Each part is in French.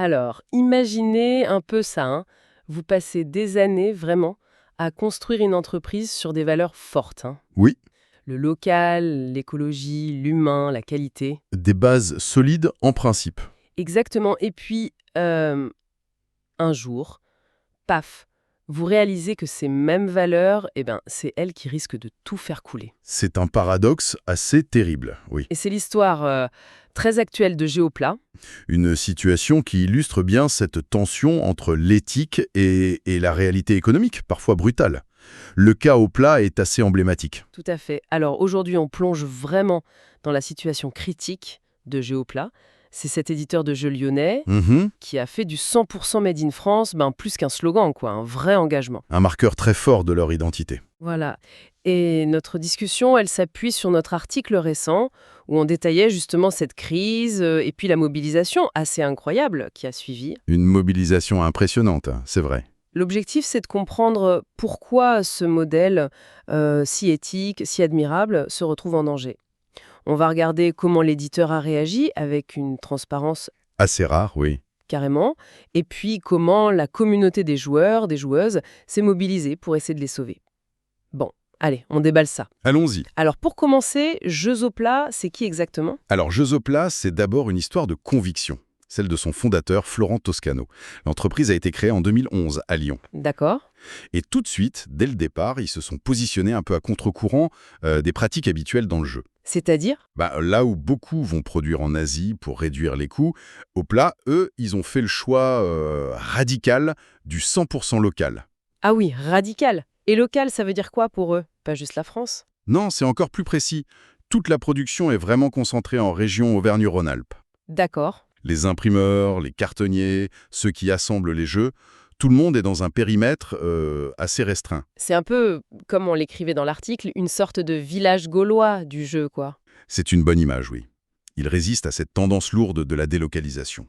Alors, imaginez un peu ça, hein. Vous passez des années, vraiment, à construire une entreprise sur des valeurs fortes, hein. Oui, Le local, l'écologie, l'humain, la qualité. des bases solides en principe. Exactement. Et puis, un jour, paf, vous réalisez que ces mêmes valeurs, eh ben, c'est elles qui risquent de tout faire couler. C'est un paradoxe assez terrible, oui. Et c'est l'histoire très actuelle de Géoplat. Une situation qui illustre bien cette tension entre l'éthique et la réalité économique, parfois brutale. Le cas au plat est assez emblématique. Tout à fait. Alors aujourd'hui, on plonge vraiment dans la situation critique de Géoplat. C'est cet éditeur de jeux lyonnais Mhm. qui a fait du 100% Made in France, ben, plus qu'un slogan, quoi, un vrai engagement. Un marqueur très fort de leur identité. Voilà. Et notre discussion, elle s'appuie sur notre article récent où on détaillait justement cette crise et puis la mobilisation assez incroyable qui a suivi. Une mobilisation impressionnante, c'est vrai. L'objectif, c'est de comprendre pourquoi ce modèle si éthique, si admirable, se retrouve en danger. On va regarder comment l'éditeur a réagi avec une transparence Assez rare, oui. carrément, et puis comment la communauté des joueurs, des joueuses, s'est mobilisée pour essayer de les sauver. Bon, allez, on déballe ça. Allons-y. Alors pour commencer, Jeux au plat, c'est qui exactement? Alors, Jeux au plat, c'est d'abord une histoire de conviction, celle de son fondateur, Florent Toscano. L'entreprise a été créée en 2011 à Lyon. D'accord. Et tout de suite, dès le départ, ils se sont positionnés un peu à contre-courant des pratiques habituelles dans le jeu. C'est-à-dire? Là où beaucoup vont produire en Asie pour réduire les coûts, au plat, eux, ils ont fait le choix radical du 100% local. Ah oui, radical. Et local, ça veut dire quoi pour eux? Pas juste la France? Non, c'est encore plus précis. Toute la production est vraiment concentrée en région Auvergne-Rhône-Alpes. D'accord. Les imprimeurs, les cartonniers, ceux qui assemblent les jeux, tout le monde est dans un périmètre assez restreint. C'est un peu, comme on l'écrivait dans l'article, une sorte de village gaulois du jeu, quoi. C'est une bonne image, oui. Il résiste à cette tendance lourde de la délocalisation.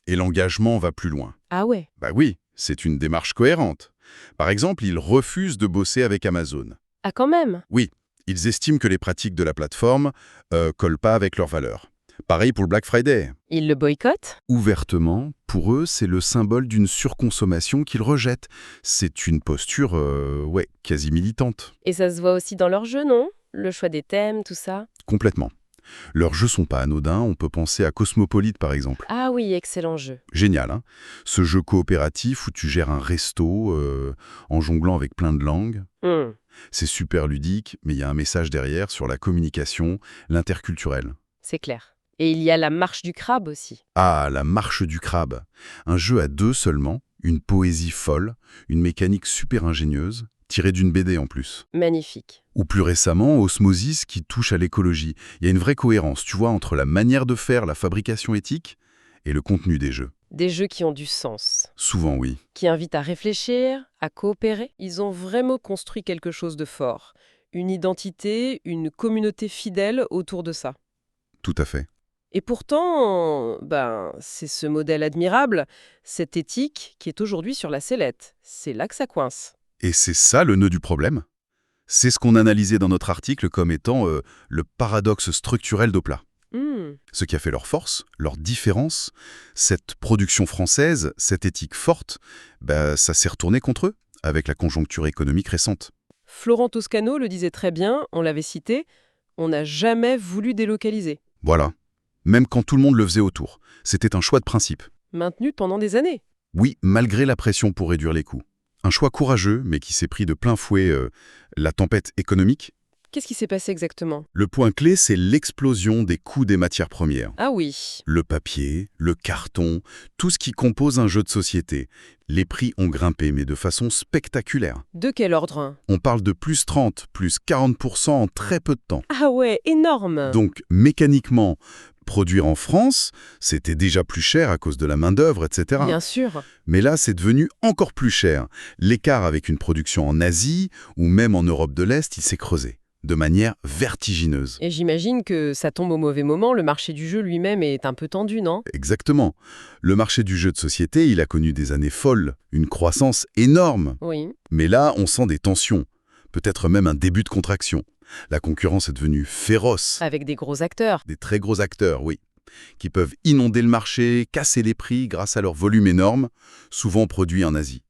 Et l'engagement va plus loin. Ah ouais. Bah oui, c'est une démarche cohérente. Par exemple, ils refusent de bosser avec Amazon. Ah quand même. Oui, ils estiment que les pratiques de la plateforme collent pas avec leurs valeurs. Pareil pour le Black Friday. Ils le boycottent? Ouvertement, pour eux, c'est le symbole d'une surconsommation qu'ils rejettent. C'est une posture, quasi militante. Et ça se voit aussi dans leur jeu, non? Le choix des thèmes, tout ça? Complètement. Leurs jeux sont pas anodins, on peut penser à Cosmopolite par exemple. Ah oui, excellent jeu. Génial, hein? Ce jeu coopératif où tu gères un resto en jonglant avec plein de langues. Hmm, C'est super ludique, mais il y a un message derrière sur la communication, l'interculturel. c'est clair. Et il y a la marche du crabe aussi. Ah, la marche du crabe. Un jeu à deux seulement, une poésie folle, une mécanique super ingénieuse, tirée d'une BD en plus. Magnifique. Ou plus récemment, Osmosis qui touche à l'écologie. Il y a une vraie cohérence, tu vois, entre la manière de faire la fabrication éthique et le contenu des jeux. Des jeux qui ont du sens, Souvent, oui. qui invitent à réfléchir, à coopérer. Ils ont vraiment construit quelque chose de fort. Une identité, une communauté fidèle autour de ça. Tout à fait. Et pourtant, ben, c'est ce modèle admirable, cette éthique qui est aujourd'hui sur la sellette. C'est là que ça coince. Et c'est ça le nœud du problème. C'est ce qu'on analysait dans notre article comme étant le paradoxe structurel d'Opla. Hmm, Ce qui a fait leur force, leur différence, cette production française, cette éthique forte, ça s'est retourné contre eux, avec la conjoncture économique récente. Florent Toscano le disait très bien, on l'avait cité, on n'a jamais voulu délocaliser. Voilà. Même quand tout le monde le faisait autour. C'était un choix de principe. Maintenu pendant des années. Oui, malgré la pression pour réduire les coûts. Un choix courageux, mais qui s'est pris de plein fouet la tempête économique. Qu'est-ce qui s'est passé exactement? Le point clé, c'est l'explosion des coûts des matières premières. Ah oui, Le papier, le carton, tout ce qui compose un jeu de société. Les prix ont grimpé, mais de façon spectaculaire. de quel ordre, hein? On parle de plus 30, plus 40% en très peu de temps. Ah ouais, énorme. Donc, mécaniquement, produire en France, c'était déjà plus cher à cause de la main-d'œuvre, etc. Bien sûr. Mais là, c'est devenu encore plus cher. L'écart avec une production en Asie ou même en Europe de l'Est, il s'est creusé de manière vertigineuse. Et j'imagine que ça tombe au mauvais moment, le marché du jeu lui-même est un peu tendu, non? Exactement. Le marché du jeu de société, il a connu des années folles, une croissance énorme. Oui. Mais là, on sent des tensions, peut-être même un début de contraction. La concurrence est devenue féroce. Avec des gros acteurs. Des très gros acteurs, oui. qui peuvent inonder le marché, casser les prix grâce à leur volume énorme, souvent produits en Asie.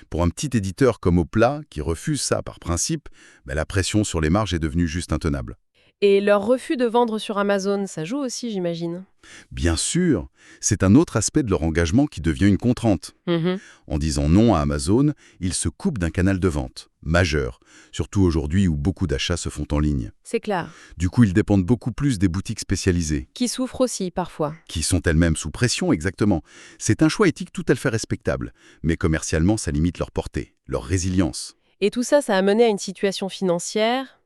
Pour un petit éditeur comme Opla, qui refuse ça par principe, la pression sur les marges est devenue juste intenable. Et leur refus de vendre sur Amazon, ça joue aussi, j'imagine. Bien sûr, c'est un autre aspect de leur engagement qui devient une contrainte. Mhm. En disant non à Amazon, ils se coupent d'un canal de vente majeur, surtout aujourd'hui où beaucoup d'achats se font en ligne. C'est clair. Du coup, ils dépendent beaucoup plus des boutiques spécialisées, Qui souffrent aussi, parfois. qui sont elles-mêmes sous pression, exactement. C'est un choix éthique tout à fait respectable, mais commercialement, ça limite leur portée, leur résilience. Et tout ça, ça a mené à une situation financière.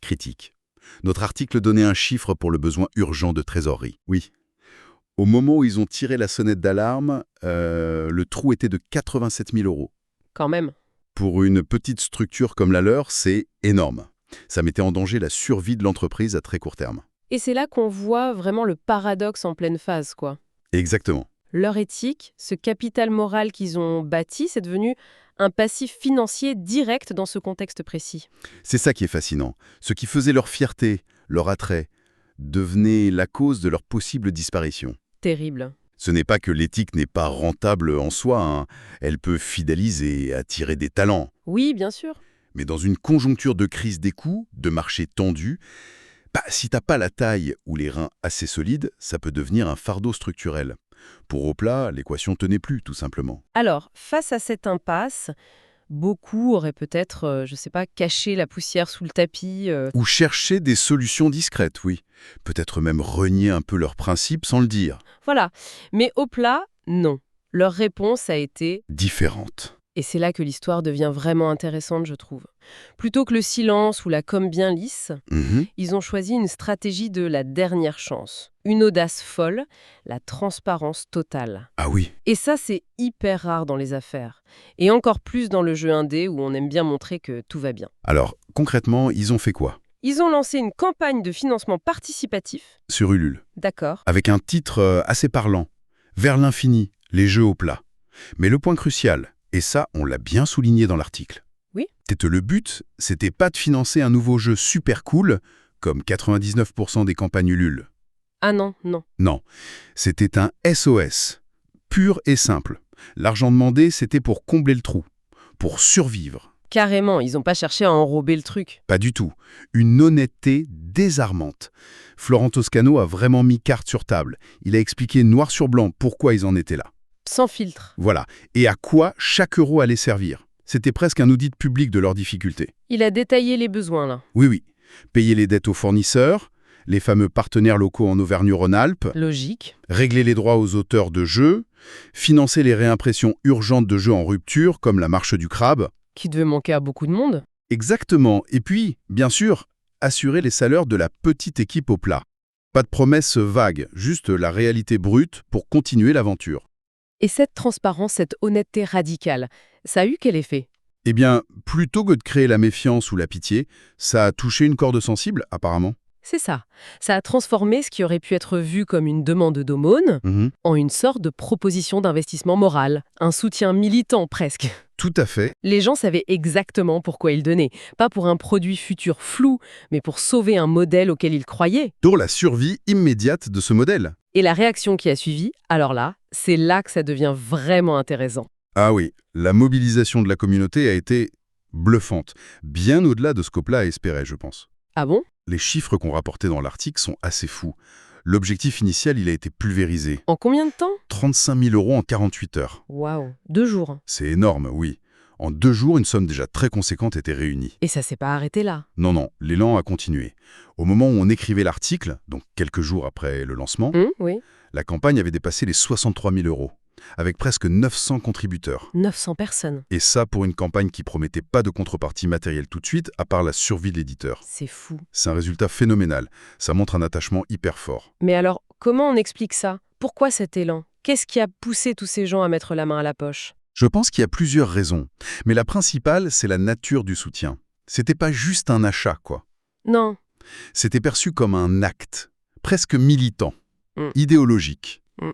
Critique. Notre article donnait un chiffre pour le besoin urgent de trésorerie. Oui. Au moment où ils ont tiré la sonnette d'alarme, le trou était de 87 000 €. Quand même. Pour une petite structure comme la leur, c'est énorme. Ça mettait en danger la survie de l'entreprise à très court terme. Et c'est là qu'on voit vraiment le paradoxe en pleine phase, quoi. Exactement. Leur éthique, ce capital moral qu'ils ont bâti, c'est devenu un passif financier direct dans ce contexte précis. C'est ça qui est fascinant. Ce qui faisait leur fierté, leur attrait, devenait la cause de leur possible disparition. Terrible. Ce n'est pas que l'éthique n'est pas rentable en soi, hein. Elle peut fidéliser, attirer des talents. Oui, bien sûr. Mais dans une conjoncture de crise des coûts, de marché tendu, si t'as pas la taille ou les reins assez solides, ça peut devenir un fardeau structurel. Pour Opla, l'équation tenait plus, tout simplement. Alors, face à cette impasse, beaucoup auraient peut-être, je sais pas, caché la poussière sous le tapis. Ou chercher des solutions discrètes, oui. Peut-être même renier un peu leurs principes sans le dire. Voilà. Mais au plat, non. Leur réponse a été... Différente. Et c'est là que l'histoire devient vraiment intéressante, je trouve. Plutôt que le silence ou la com bien lisse, Mhm. ils ont choisi une stratégie de la dernière chance. Une audace folle, la transparence totale. Ah oui. Et ça, c'est hyper rare dans les affaires. Et encore plus dans le jeu indé où on aime bien montrer que tout va bien. Alors, concrètement, ils ont fait quoi? Ils ont lancé une campagne de financement participatif. Sur Ulule. D'accord. Avec un titre assez parlant. Vers l'infini, les jeux au plat. Mais le point crucial, et ça, on l'a bien souligné dans l'article. Oui. C'est que le but, c'était pas de financer un nouveau jeu super cool, comme 99% des campagnes Ulule. Ah non, non. Non, c'était un SOS, pur et simple. L'argent demandé, c'était pour combler le trou, pour survivre. Carrément, ils n'ont pas cherché à enrober le truc. Pas du tout. Une honnêteté désarmante. Florent Toscano a vraiment mis carte sur table. Il a expliqué noir sur blanc pourquoi ils en étaient là. Sans filtre. Voilà. Et à quoi chaque euro allait servir. C'était presque un audit public de leurs difficultés. Il a détaillé les besoins, là. Oui. Payer les dettes aux fournisseurs, les fameux partenaires locaux en Auvergne-Rhône-Alpes, Logique. régler les droits aux auteurs de jeux, financer les réimpressions urgentes de jeux en rupture, comme la marche du crabe. Qui devait manquer à beaucoup de monde. Exactement. Et puis, bien sûr, assurer les salaires de la petite équipe au plat. Pas de promesses vagues, juste la réalité brute pour continuer l'aventure. Et cette transparence, cette honnêteté radicale, ça a eu quel effet? Eh bien, plutôt que de créer la méfiance ou la pitié, ça a touché une corde sensible, apparemment. C'est ça. Ça a transformé ce qui aurait pu être vu comme une demande d'aumône en une sorte de proposition d'investissement moral, un soutien militant presque. Tout à fait. Les gens savaient exactement pourquoi ils donnaient, pas pour un produit futur flou, mais pour sauver un modèle auquel ils croyaient. Pour la survie immédiate de ce modèle. Et la réaction qui a suivi, alors là, c'est là que ça devient vraiment intéressant. Ah oui, la mobilisation de la communauté a été bluffante, bien au-delà de ce qu'Opla espérait, je pense. Ah bon? Les chiffres qu'on rapportait dans l'article sont assez fous. L'objectif initial, il a été pulvérisé. En combien de temps? 35 000 € en 48 heures. Waouh, 2 jours. C'est énorme, oui. En 2 jours, une somme déjà très conséquente était réunie. Et ça s'est pas arrêté là. Non, l'élan a continué. Au moment où on écrivait l'article, donc quelques jours après le lancement, Oui. la campagne avait dépassé les 63 000 €, avec presque 900 contributeurs. 900 personnes. Et ça pour une campagne qui promettait pas de contrepartie matérielle tout de suite, à part la survie de l'éditeur. C'est fou. C'est un résultat phénoménal. Ça montre un attachement hyper fort. Mais alors, comment on explique ça? Pourquoi cet élan? Qu'est-ce qui a poussé tous ces gens à mettre la main à la poche? Je pense qu'il y a plusieurs raisons. Mais la principale, c'est la nature du soutien. C'était pas juste un achat, quoi. Non. C'était perçu comme un acte, presque militant, Mm. idéologique. Mm.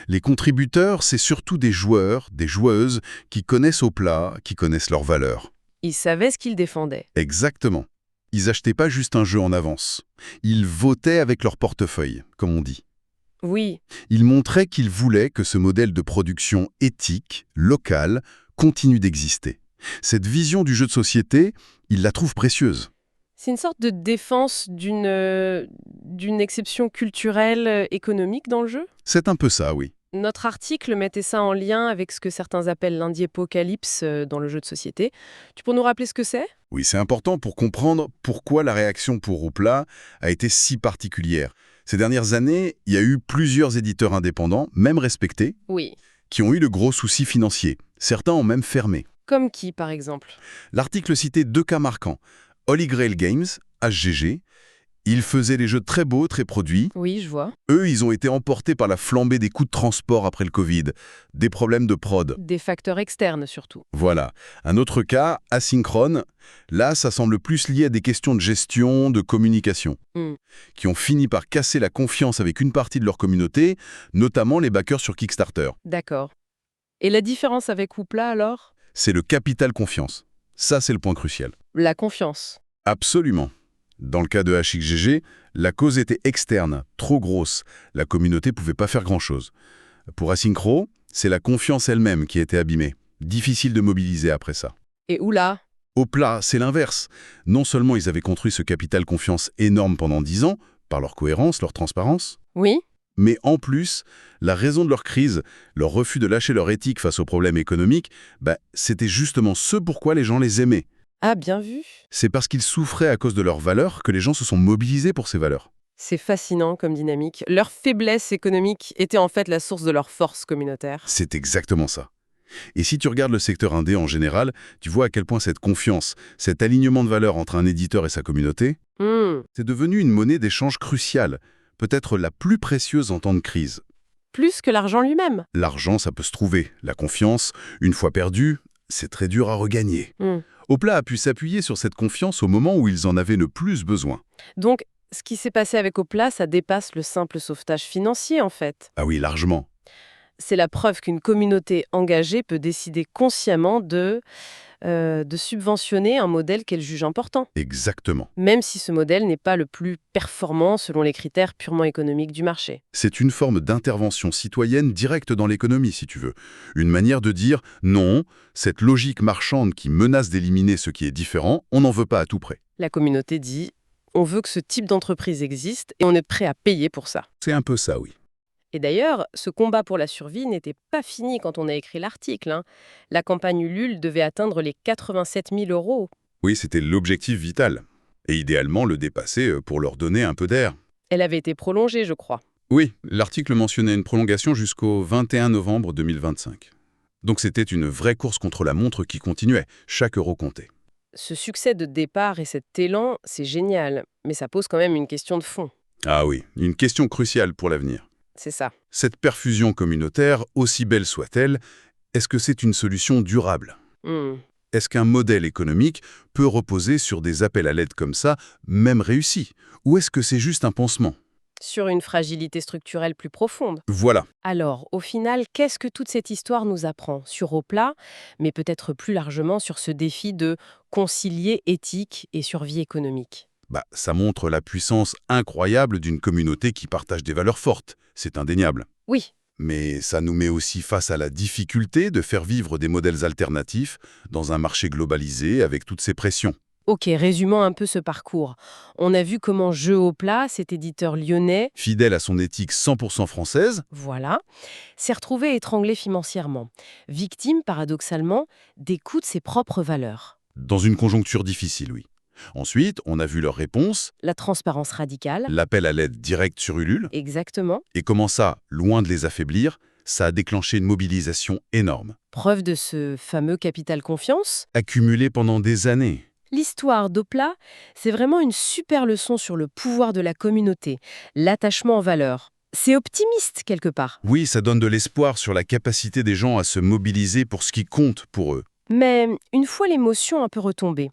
Les contributeurs, c'est surtout des joueurs, des joueuses qui connaissent Opla, qui connaissent leurs valeurs. Ils savaient ce qu'ils défendaient. Exactement. Ils achetaient pas juste un jeu en avance. Ils votaient avec leur portefeuille, comme on dit. Oui, Il montrait qu'il voulait que ce modèle de production éthique, local, continue d'exister. Cette vision du jeu de société, il la trouve précieuse. c'est une sorte de défense d'une exception culturelle, économique dans le jeu. C'est un peu ça, oui. Notre article mettait ça en lien avec ce que certains appellent l'indiapocalypse dans le jeu de société. Tu peux nous rappeler ce que c'est? Oui, c'est important pour comprendre pourquoi la réaction pour Hoopla a été si particulière. Ces dernières années, il y a eu plusieurs éditeurs indépendants, même respectés, Oui. qui ont eu de gros soucis financiers. Certains ont même fermé. Comme qui, par exemple? L'article citait 2 cas marquants. Holy Grail Games, HGG, ils faisaient des jeux très beaux, très produits. Oui, je vois. Eux, ils ont été emportés par la flambée des coûts de transport après le Covid, des problèmes de prod. Des facteurs externes, surtout. Voilà. Un autre cas, Asynchrone, là, ça semble plus lié à des questions de gestion, de communication, Hmm. qui ont fini par casser la confiance avec une partie de leur communauté, notamment les backers sur Kickstarter. D'accord. Et la différence avec Hoopla, alors? C'est le capital confiance. Ça, c'est le point crucial. La confiance. Absolument. Dans le cas de HXGG, la cause était externe, trop grosse. La communauté ne pouvait pas faire grand-chose. Pour Asynchro, c'est la confiance elle-même qui a été abîmée. Difficile de mobiliser après ça. Et Oula? Hoopla, c'est l'inverse. Non seulement ils avaient construit ce capital confiance énorme pendant 10 ans, par leur cohérence, leur transparence, Oui? mais en plus, la raison de leur crise, leur refus de lâcher leur éthique face aux problèmes économiques, c'était justement ce pourquoi les gens les aimaient. Ah, bien vu. C'est parce qu'ils souffraient à cause de leurs valeurs que les gens se sont mobilisés pour ces valeurs. C'est fascinant comme dynamique. Leur faiblesse économique était en fait la source de leur force communautaire. C'est exactement ça. Et si tu regardes le secteur indé en général, tu vois à quel point cette confiance, cet alignement de valeurs entre un éditeur et sa communauté, Hmm. c'est devenu une monnaie d'échange cruciale, peut-être la plus précieuse en temps de crise. Plus que l'argent lui-même. L'argent, ça peut se trouver. La confiance, une fois perdue, c'est très dur à regagner. Hmm. Hoopla a pu s'appuyer sur cette confiance au moment où ils en avaient le plus besoin. Donc, ce qui s'est passé avec Hoopla, ça dépasse le simple sauvetage financier, en fait. Ah oui, largement. C'est la preuve qu'une communauté engagée peut décider consciemment de subventionner un modèle qu'elle juge important, Exactement. même si ce modèle n'est pas le plus performant selon les critères purement économiques du marché. C'est une forme d'intervention citoyenne directe dans l'économie, si tu veux. Une manière de dire non, cette logique marchande qui menace d'éliminer ce qui est différent, on n'en veut pas à tout prix. La communauté dit « on veut que ce type d'entreprise existe et on est prêt à payer pour ça ». C'est un peu ça, oui. Et d'ailleurs, ce combat pour la survie n'était pas fini quand on a écrit l'article, hein. La campagne Ulule devait atteindre les 87 000 €. Oui, c'était l'objectif vital. Et idéalement le dépasser pour leur donner un peu d'air. Elle avait été prolongée, je crois. Oui, l'article mentionnait une prolongation jusqu'au 21 novembre 2025. Donc c'était une vraie course contre la montre qui continuait, chaque euro comptait. Ce succès de départ et cet élan, c'est génial, mais ça pose quand même une question de fond. Ah oui, une question cruciale pour l'avenir. C'est ça. Cette perfusion communautaire, aussi belle soit-elle, est-ce que c'est une solution durable ? Hmm. Est-ce qu'un modèle économique peut reposer sur des appels à l'aide comme ça, même réussis ? Ou est-ce que c'est juste un pansement ? Sur une fragilité structurelle plus profonde. Voilà. Alors, au final, qu'est-ce que toute cette histoire nous apprend sur Hoopla, mais peut-être plus largement sur ce défi de concilier éthique et survie économique? Ça montre la puissance incroyable d'une communauté qui partage des valeurs fortes, c'est indéniable. Oui, Mais ça nous met aussi face à la difficulté de faire vivre des modèles alternatifs dans un marché globalisé avec toutes ces pressions. ok, résumons un peu ce parcours. On a vu comment Jeux Hoopla, cet éditeur lyonnais, Fidèle à son éthique 100% française, voilà, s'est retrouvé étranglé financièrement, victime, paradoxalement, des coûts de ses propres valeurs. dans une conjoncture difficile, oui. Ensuite, on a vu leur réponse, La transparence radicale, l'appel à l'aide direct sur Ulule, exactement, et comment ça, loin de les affaiblir, ça a déclenché une mobilisation énorme, preuve de ce fameux capital confiance. accumulée pendant des années. L'histoire d'Hoopla, c'est vraiment une super leçon sur le pouvoir de la communauté, l'attachement en valeurs. C'est optimiste quelque part. Oui, ça donne de l'espoir sur la capacité des gens à se mobiliser pour ce qui compte pour eux. Mais une fois l'émotion un peu retombée,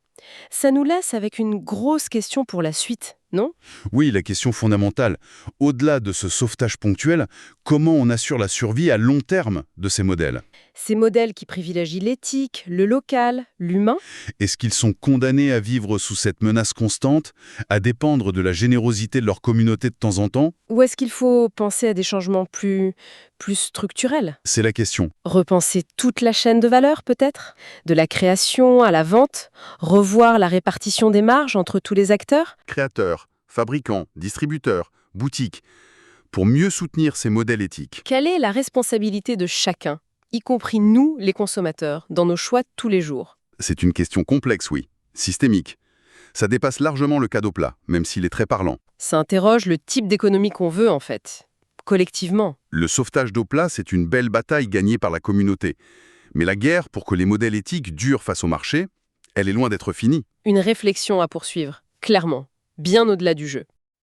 ça nous laisse avec une grosse question pour la suite. non? Oui, la question fondamentale, au-delà de ce sauvetage ponctuel, comment on assure la survie à long terme de ces modèles? Ces modèles qui privilégient l'éthique, le local, l'humain, Est-ce qu'ils sont condamnés à vivre sous cette menace constante, à dépendre de la générosité de leur communauté de temps en temps? ou est-ce qu'il faut penser à des changements plus structurels? C'est la question. Repenser toute la chaîne de valeur, peut-être? De la création à la vente? Revoir la répartition des marges entre tous les acteurs? Créateurs, fabricants, distributeurs, boutiques, pour mieux soutenir ces modèles éthiques. Quelle est la responsabilité de chacun, y compris nous, les consommateurs, dans nos choix de tous les jours? C'est une question complexe, oui, systémique. Ça dépasse largement le cadeau plat, même s'il est très parlant. Ça interroge le type d'économie qu'on veut, en fait, collectivement. Le sauvetage d'eau plat, c'est une belle bataille gagnée par la communauté. Mais la guerre pour que les modèles éthiques durent face au marché, elle est loin d'être finie. Une réflexion à poursuivre, clairement, bien au-delà du jeu.